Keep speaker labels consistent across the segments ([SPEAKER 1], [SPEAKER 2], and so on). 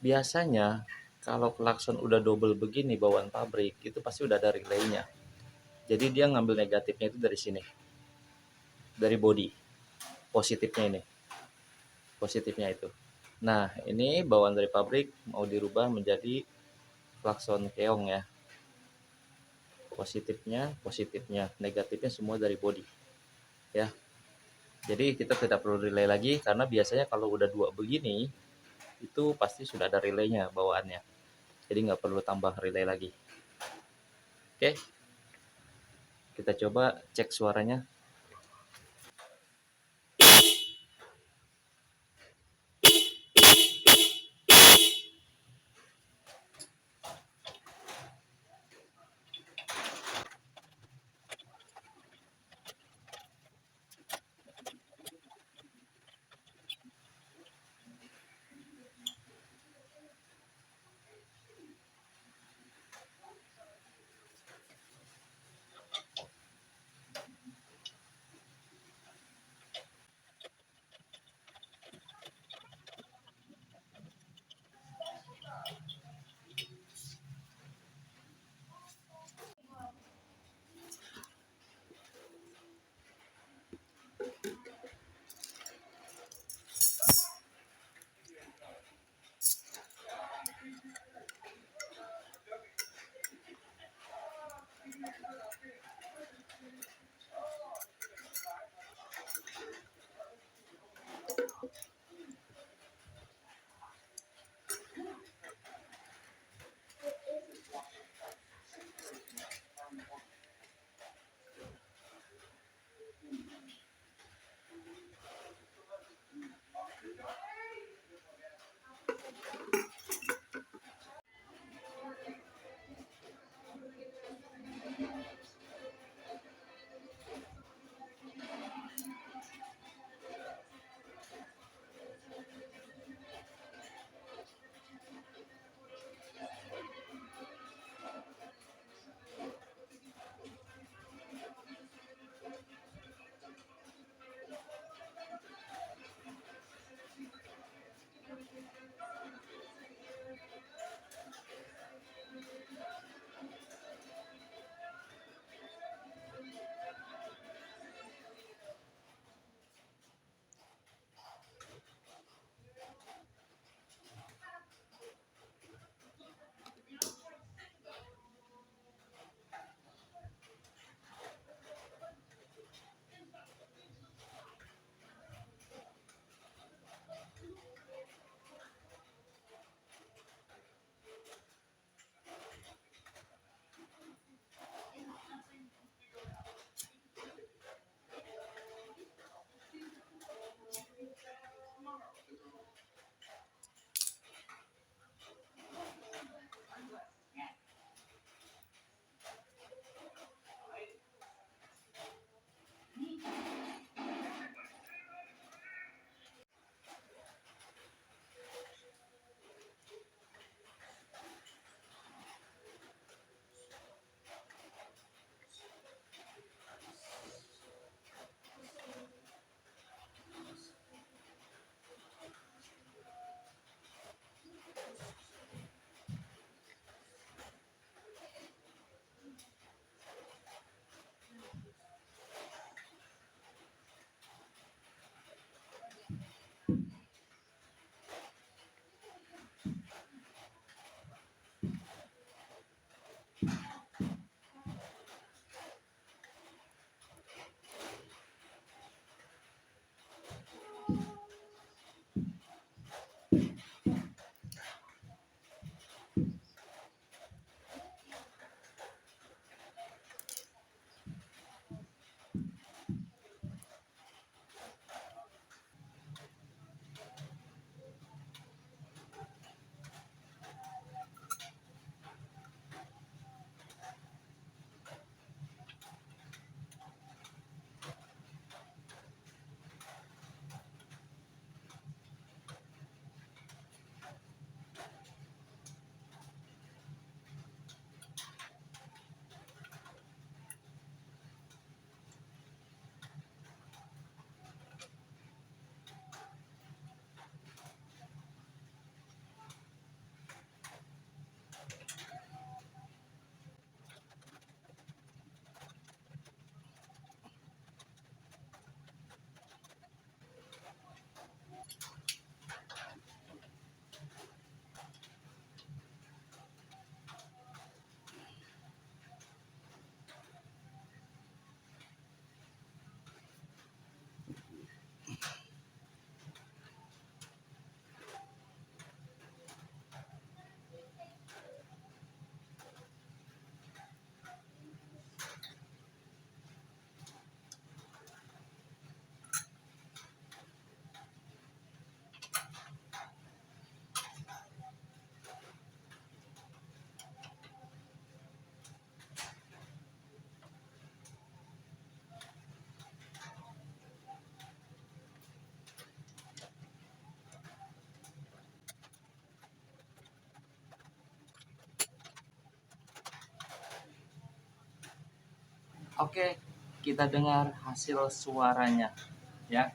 [SPEAKER 1] Biasanya kalau klakson udah double begini bawaan pabrik, itu pasti udah ada relaynya. Jadi dia ngambil negatifnya itu dari sini, dari body. Positifnya ini, positifnya itu. Nah, ini bawaan dari pabrik mau dirubah menjadi klakson keong ya. Positifnya, negatifnya semua dari body ya. Jadi kita tidak perlu relay lagi karena biasanya kalau udah dua begini itu pasti sudah ada relaynya bawaannya. Jadi nggak perlu tambah relay lagi. Oke, kita coba cek suaranya. Oke, kita dengar hasil suaranya ya.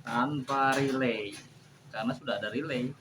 [SPEAKER 1] Tanpa relay, karena sudah ada relay.